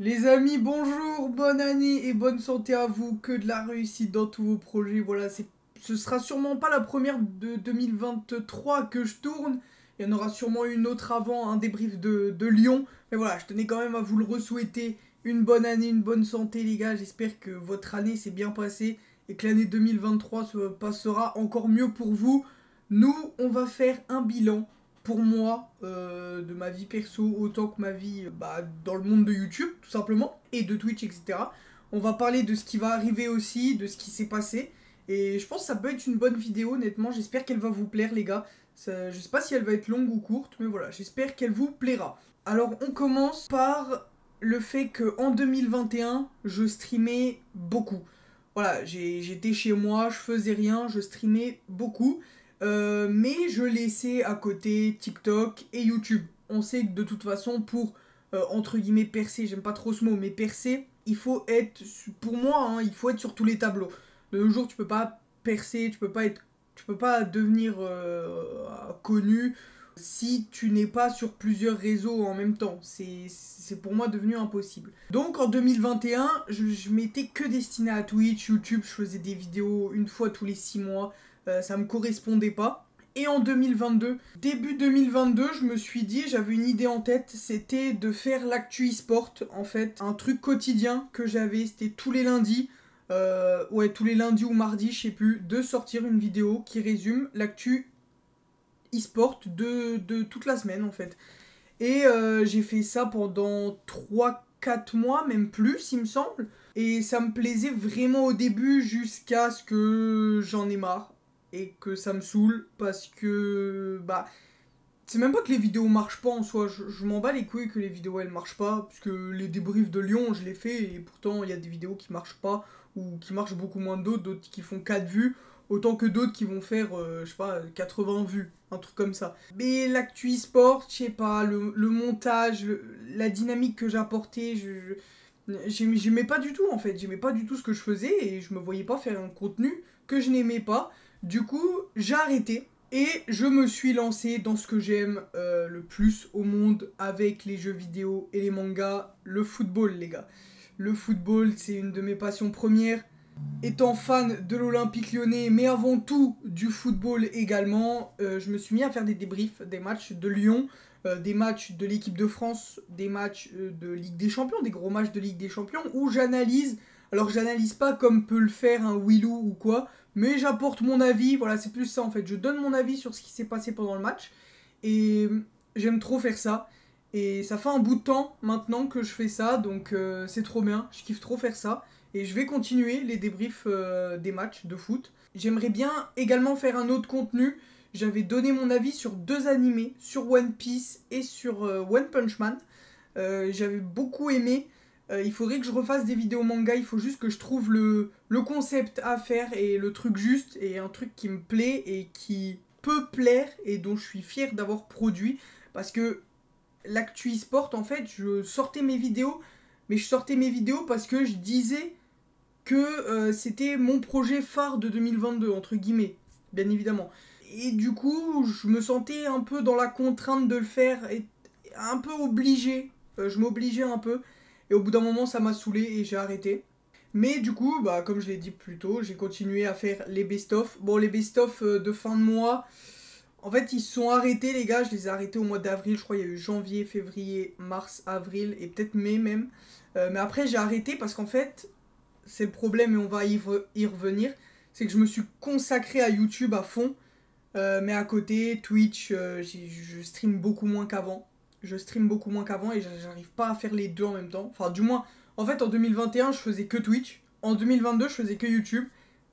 Les amis, bonjour, bonne année et bonne santé à vous, que de la réussite dans tous vos projets. Voilà, ce sera sûrement pas la première de 2023 que je tourne. Il y en aura sûrement une autre avant, un débrief de Lyon. Mais voilà, je tenais quand même à vous le re-souhaiter. Une bonne année, une bonne santé, les gars. J'espère que votre année s'est bien passée et que l'année 2023 se passera encore mieux pour vous. Nous, on va faire un bilan pour moi, de ma vie perso autant que ma vie dans le monde de YouTube, tout simplement, et de Twitch, etc. On va parler de ce qui va arriver aussi, de ce qui s'est passé. Et je pense que ça peut être une bonne vidéo, honnêtement. J'espère qu'elle va vous plaire, les gars. Je sais pas si elle va être longue ou courte, mais voilà, j'espère qu'elle vous plaira. Alors, on commence par le fait que en 2021, je streamais beaucoup. Voilà, j'étais chez moi, je faisais rien, je streamais beaucoup. Mais je laissais à côté TikTok et YouTube. On sait que de toute façon, pour entre guillemets percer, j'aime pas trop ce mot, mais percer, il faut être, pour moi, hein, il faut être sur tous les tableaux. De nos jours, tu peux pas percer, tu peux pas devenir connu si tu n'es pas sur plusieurs réseaux en même temps. C'est pour moi devenu impossible. Donc en 2021, je m'étais que destiné à Twitch, YouTube, je faisais des vidéos une fois tous les 6 mois. Ça me correspondait pas. Et en 2022, début 2022, je me suis dit, j'avais une idée en tête, c'était de faire l'actu e-sport, en fait, un truc quotidien que j'avais, c'était tous les lundis, ouais, tous les lundis ou mardis, je sais plus, de sortir une vidéo qui résume l'actu e-sport de toute la semaine, en fait. Et j'ai fait ça pendant 3 4 mois, même plus, il me semble. Et ça me plaisait vraiment au début jusqu'à ce que j'en ai marre et que ça me saoule parce que bah c'est même pas que les vidéos marchent pas en soi, je m'en bats les couilles que les vidéos elles marchent pas, parce que les débriefs de Lyon je les fais et pourtant il y a des vidéos qui marchent pas ou qui marchent beaucoup moins d'autres qui font 4 vues, autant que d'autres qui vont faire, je sais pas, 80 vues, un truc comme ça. Mais l'actu e-sport, je sais pas, le montage, la dynamique que j'apportais, j'aimais pas du tout en fait, j'aimais pas du tout ce que je faisais et je me voyais pas faire un contenu que je n'aimais pas. Du coup, j'ai arrêté. Et je me suis lancé dans ce que j'aime le plus au monde avec les jeux vidéo et les mangas, le football les gars. Le football c'est une de mes passions premières. Étant fan de l'Olympique lyonnais, mais avant tout du football également, je me suis mis à faire des débriefs des matchs de Lyon, des matchs de l'équipe de France, des matchs de Ligue des Champions, des gros matchs de Ligue des Champions, où j'analyse. Alors j'analyse pas comme peut le faire un Willou ou quoi, mais j'apporte mon avis, voilà c'est plus ça en fait, je donne mon avis sur ce qui s'est passé pendant le match, et j'aime trop faire ça. Et ça fait un bout de temps maintenant que je fais ça, donc c'est trop bien, je kiffe trop faire ça. Et je vais continuer les débriefs des matchs de foot. J'aimerais bien également faire un autre contenu. J'avais donné mon avis sur 2 animés, sur One Piece et sur One Punch Man. J'avais beaucoup aimé. Il faudrait que je refasse des vidéos manga. Il faut juste que je trouve le concept à faire et le truc juste. Et un truc qui me plaît et qui peut plaire et dont je suis fier d'avoir produit. Parce que l'actu e-sport, en fait, je sortais mes vidéos. Mais je sortais mes vidéos parce que je disais que c'était mon projet phare de 2022, entre guillemets, bien évidemment. Et du coup, je me sentais un peu dans la contrainte de le faire, et un peu obligé, je m'obligeais un peu, et au bout d'un moment, ça m'a saoulé et j'ai arrêté. Mais du coup, bah, comme je l'ai dit plus tôt, j'ai continué à faire les best-of. Bon, les best-of de fin de mois, en fait, ils se sont arrêtés, les gars. Je les ai arrêtés au mois d'avril. Je crois qu'il y a eu janvier, février, mars, avril et peut-être mai même. Mais après, j'ai arrêté parce qu'en fait, c'est le problème et on va y revenir. C'est que je me suis consacré à YouTube à fond. Mais à côté, Twitch, je stream beaucoup moins qu'avant. Je stream beaucoup moins qu'avant et j'arrive pas à faire les deux en même temps. Enfin, du moins, en fait, en 2021, je faisais que Twitch. En 2022, je faisais que YouTube.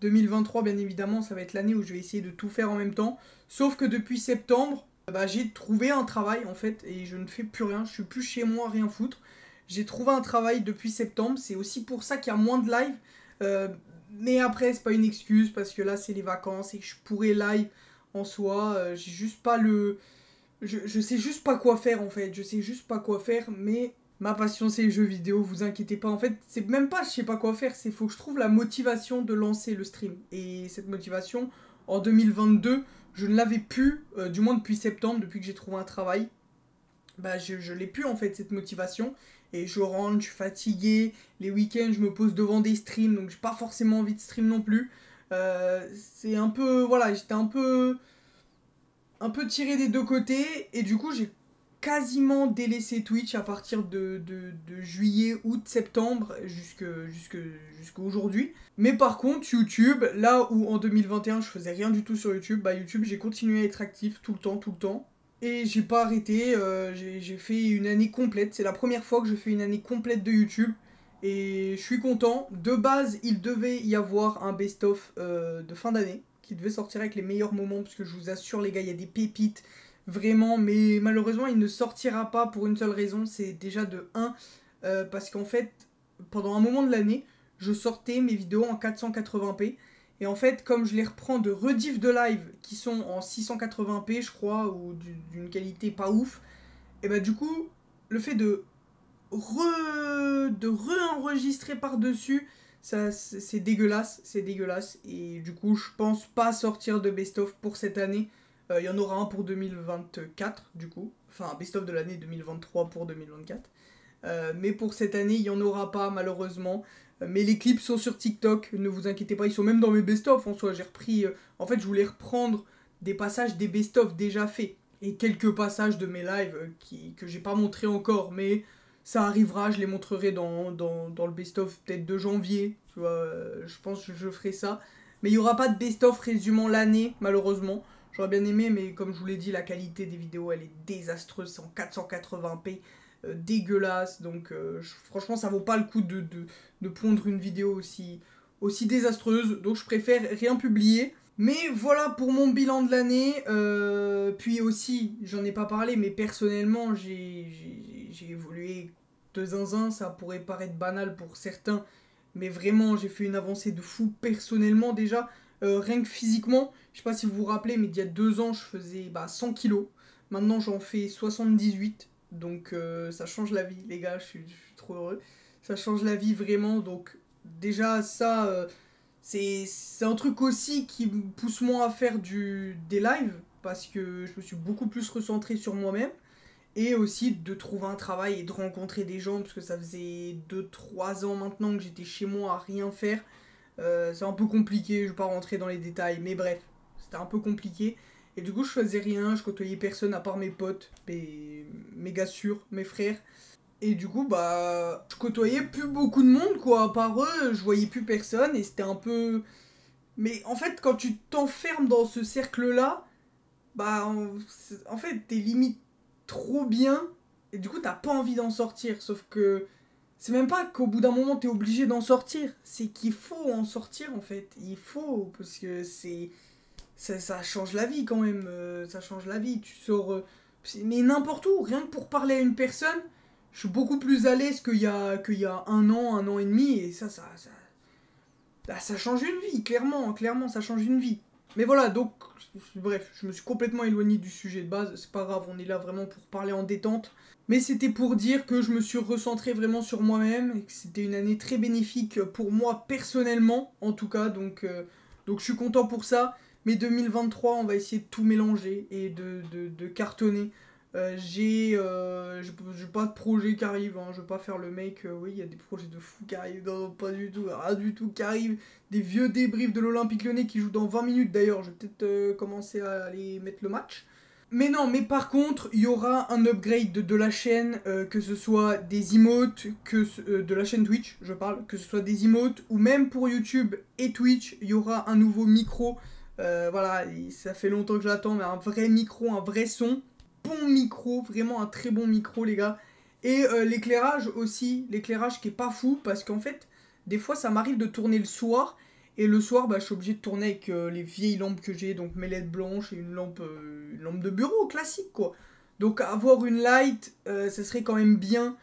2023, bien évidemment, ça va être l'année où je vais essayer de tout faire en même temps. Sauf que depuis septembre, bah, j'ai trouvé un travail en fait et je ne fais plus rien. Je suis plus chez moi à rien foutre. J'ai trouvé un travail depuis septembre. C'est aussi pour ça qu'il y a moins de live. Euh, mais après, c'est pas une excuse parce que là, c'est les vacances et que je pourrais live en soi. J'ai juste pas le. Je sais juste pas quoi faire en fait. Je sais juste pas quoi faire. Mais ma passion, c'est les jeux vidéo. Vous inquiétez pas. En fait, c'est même pas je sais pas quoi faire. C'est faut que je trouve la motivation de lancer le stream. Et cette motivation, en 2022, je ne l'avais plus. Du moins depuis septembre, depuis que j'ai trouvé un travail. Bah, je l'ai plus en fait cette motivation. et je rentre, je suis fatigué. Les week-ends, je me pose devant des streams, donc j'ai pas forcément envie de stream non plus. C'est un peu, voilà, j'étais un peu tiré des deux côtés, et du coup, j'ai quasiment délaissé Twitch à partir de juillet, août, septembre, jusqu'à aujourd'hui. Mais par contre, YouTube, là où en 2021 je faisais rien du tout sur YouTube, bah YouTube j'ai continué à être actif tout le temps, tout le temps. Et j'ai pas arrêté, j'ai fait une année complète, c'est la première fois que je fais une année complète de YouTube. Et je suis content. De base, il devait y avoir un best-of de fin d'année qui devait sortir avec les meilleurs moments, parce que je vous assure les gars, il y a des pépites, vraiment, mais malheureusement il ne sortira pas pour une seule raison, c'est déjà de 1, parce qu'en fait, pendant un moment de l'année, je sortais mes vidéos en 480p, et en fait, comme je les reprends de rediff de live, qui sont en 680p je crois, ou d'une qualité pas ouf, et bah du coup, le fait de re-enregistrer par-dessus, ça c'est dégueulasse, c'est dégueulasse. Et du coup, je pense pas sortir de best-of pour cette année. Il y en aura un pour 2024, du coup. Enfin, un best-of de l'année 2023 pour 2024. Mais pour cette année, il n'y en aura pas, malheureusement. Mais les clips sont sur TikTok, ne vous inquiétez pas, ils sont même dans mes best-of en soi. J'ai repris. En fait, je voulais reprendre des passages des best-of déjà faits. Et quelques passages de mes lives que j'ai pas montré encore, mais ça arrivera, je les montrerai dans le best-of peut-être de janvier, tu vois, je pense que je ferai ça. Mais il n'y aura pas de best-of résumant l'année, malheureusement. J'aurais bien aimé, mais comme je vous l'ai dit, la qualité des vidéos, elle est désastreuse, c'est en 480p, dégueulasse. Donc franchement, ça vaut pas le coup de pondre une vidéo aussi désastreuse. Donc je préfère rien publier. Mais voilà pour mon bilan de l'année. Puis aussi, j'en ai pas parlé, mais personnellement, j'ai évolué de zinzin. Ça pourrait paraître banal pour certains, mais vraiment, j'ai fait une avancée de fou personnellement déjà. Rien que physiquement, je sais pas si vous vous rappelez, mais il y a 2 ans, je faisais 100 kilos. Maintenant, j'en fais 78. Donc ça change la vie, les gars, je suis trop heureux. Ça change la vie vraiment. Donc déjà, ça. C'est un truc aussi qui me pousse moins à faire des lives, parce que je me suis beaucoup plus recentré sur moi-même, et aussi de trouver un travail et de rencontrer des gens, parce que ça faisait 2 3 ans maintenant que j'étais chez moi à rien faire. C'est un peu compliqué, je vais pas rentrer dans les détails, mais bref, c'était un peu compliqué. Et du coup, je faisais rien, je côtoyais personne à part mes potes, mes gars sûrs, mes frères. Et du coup, je côtoyais plus beaucoup de monde, quoi. À part eux, je voyais plus personne et c'était un peu. Mais en fait, quand tu t'enfermes dans ce cercle-là, en fait, t'es limite trop bien et du coup, t'as pas envie d'en sortir. Sauf que c'est même pas qu'au bout d'un moment, t'es obligé d'en sortir. C'est qu'il faut en sortir, en fait. Il faut, parce que ça change la vie quand même. Ça change la vie. Tu sors. Mais n'importe où, rien que pour parler à une personne, je suis beaucoup plus à l'aise qu'il y a un an et demi, et ça change une vie, clairement, clairement, ça change une vie. Mais voilà, donc, bref, je me suis complètement éloigné du sujet de base, c'est pas grave, on est là vraiment pour parler en détente. Mais c'était pour dire que je me suis recentré vraiment sur moi-même, et que c'était une année très bénéfique pour moi personnellement, en tout cas, donc je suis content pour ça. Mais 2023, on va essayer de tout mélanger et de cartonner. J'ai pas de projet qui arrive, hein. Je veux pas faire le mec, oui, il y a des projets de fou qui arrivent, non, pas du tout, rien du tout qui arrive. Des vieux débriefs de l'Olympique Lyonnais qui jouent dans 20 minutes d'ailleurs, je vais peut-être commencer à aller mettre le match. Mais non, mais par contre, il y aura un upgrade de la chaîne, que ce soit des emotes, de la chaîne Twitch, je parle, que ce soit des emotes, ou même pour YouTube et Twitch, il y aura un nouveau micro. Voilà, ça fait longtemps que je l'attends, mais un vrai micro, un vrai son. Bon micro, vraiment un très bon micro, les gars. Et l'éclairage aussi, l'éclairage qui est pas fou, parce qu'en fait, des fois ça m'arrive de tourner le soir, et le soir, je suis obligé de tourner avec les vieilles lampes que j'ai, donc mes LED blanches et une lampe de bureau classique, quoi. Donc avoir une light, ça serait quand même bien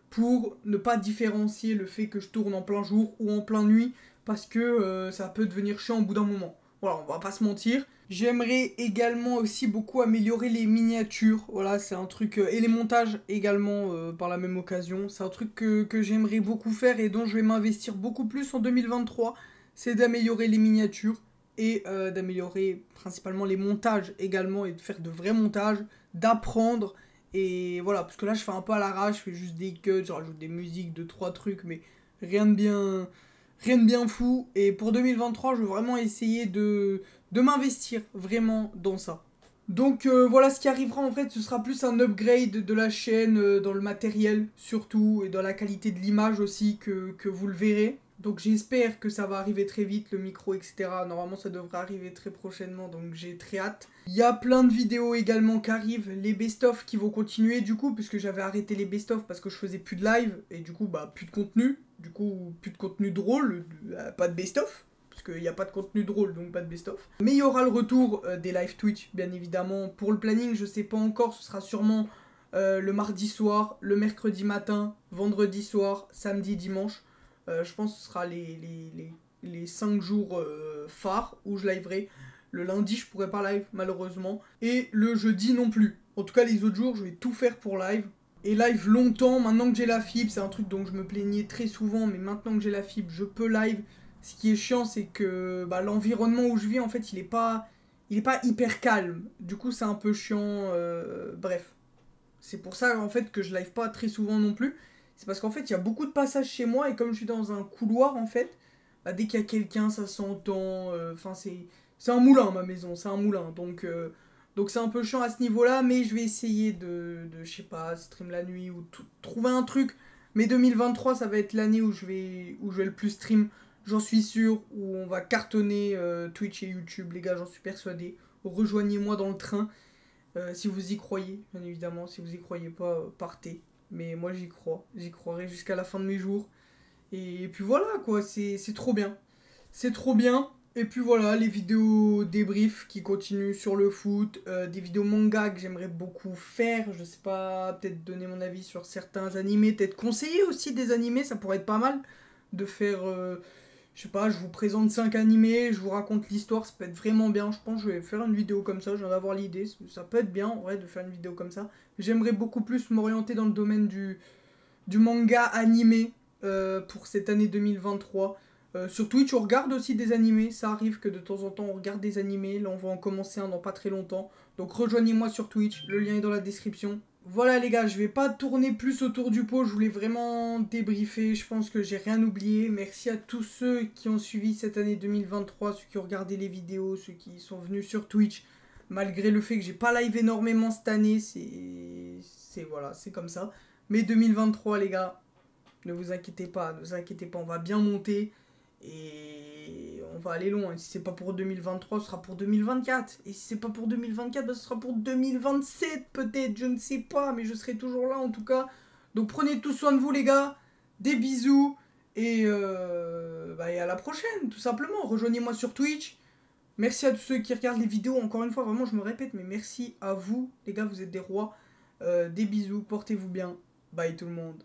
pour ne pas différencier le fait que je tourne en plein jour ou en plein nuit, parce que ça peut devenir chiant au bout d'un moment. Voilà, on va pas se mentir. J'aimerais également aussi beaucoup améliorer les miniatures. Voilà, c'est un truc. Et les montages également par la même occasion. C'est un truc que j'aimerais beaucoup faire et dont je vais m'investir beaucoup plus en 2023. C'est d'améliorer les miniatures et d'améliorer principalement les montages également et de faire de vrais montages, d'apprendre Et voilà, parce que là je fais un peu à l'arrache, je fais juste des cuts, je rajoute des musiques, 2-3 trucs, mais rien de bien, rien de bien fou. Et pour 2023, je veux vraiment essayer de m'investir vraiment dans ça. Donc voilà ce qui arrivera en fait, ce sera plus un upgrade de la chaîne dans le matériel surtout et dans la qualité de l'image aussi que vous le verrez. Donc j'espère que ça va arriver très vite, le micro, etc. Normalement ça devrait arriver très prochainement, donc j'ai très hâte. Il y a plein de vidéos également qui arrivent, les best-of qui vont continuer du coup, puisque j'avais arrêté les best-of parce que je faisais plus de live, et du coup bah plus de contenu, du coup plus de contenu drôle, pas de best-of. Parce qu'il n'y a pas de contenu drôle, donc pas de best-of. Mais il y aura le retour des live Twitch, bien évidemment. Pour le planning, je sais pas encore, ce sera sûrement le mardi soir, le mercredi matin, vendredi soir, samedi, dimanche. Je pense que ce sera les 5 jours phares où je liverai. Le lundi, je pourrais pas live, malheureusement. Et le jeudi non plus. En tout cas, les autres jours, je vais tout faire pour live. Et live longtemps, maintenant que j'ai la fibre, c'est un truc dont je me plaignais très souvent, mais maintenant que j'ai la fibre, je peux live. Ce qui est chiant, c'est que bah, l'environnement où je vis, en fait, il est pas hyper calme. Du coup, c'est un peu chiant. Bref. C'est pour ça, en fait, que je live pas très souvent non plus. C'est parce qu'en fait, il y a beaucoup de passages chez moi, et comme je suis dans un couloir, en fait, bah, dès qu'il y a quelqu'un, ça s'entend. Enfin, c'est un moulin, ma maison, c'est un moulin. Donc c'est un peu chiant à ce niveau-là, mais je vais essayer je sais pas, stream la nuit ou trouver un truc. Mais 2023, ça va être l'année où je vais le plus stream. J'en suis sûr, où on va cartonner Twitch et YouTube, les gars, j'en suis persuadé. Rejoignez-moi dans le train, si vous y croyez, bien évidemment. Si vous y croyez pas, partez. Mais moi j'y crois, j'y croirai jusqu'à la fin de mes jours. Et puis voilà quoi, c'est trop bien. C'est trop bien. Et puis voilà, les vidéos débriefs qui continuent sur le foot, des vidéos manga que j'aimerais beaucoup faire, je sais pas, peut-être donner mon avis sur certains animés, peut-être conseiller aussi des animés, ça pourrait être pas mal de faire, je sais pas, je vous présente 5 animés, je vous raconte l'histoire, ça peut être vraiment bien, je pense que je vais faire une vidéo comme ça, je viens d'avoir l'idée, ça peut être bien en vrai de faire une vidéo comme ça. J'aimerais beaucoup plus m'orienter dans le domaine du manga animé pour cette année 2023. Sur Twitch, on regarde aussi des animés. Ça arrive que de temps en temps, on regarde des animés. Là, on va en commencer un dans pas très longtemps. Donc, rejoignez-moi sur Twitch. Le lien est dans la description. Voilà, les gars, je vais pas tourner plus autour du pot. Je voulais vraiment débriefer. Je pense que j'ai rien oublié. Merci à tous ceux qui ont suivi cette année 2023, ceux qui ont regardé les vidéos, ceux qui sont venus sur Twitch. Malgré le fait que j'ai pas live énormément cette année, voilà, c'est comme ça. Mais 2023, les gars, ne vous inquiétez pas, on va bien monter et on va aller loin. Et si c'est pas pour 2023, ce sera pour 2024. Et si c'est pas pour 2024, bah, ce sera pour 2027 peut-être, je ne sais pas, mais je serai toujours là en tout cas. Donc prenez tout soin de vous les gars, des bisous et, et à la prochaine tout simplement. Rejoignez-moi sur Twitch. Merci à tous ceux qui regardent les vidéos, encore une fois, vraiment je me répète, mais merci à vous les gars, vous êtes des rois. Des bisous, portez-vous bien, bye tout le monde.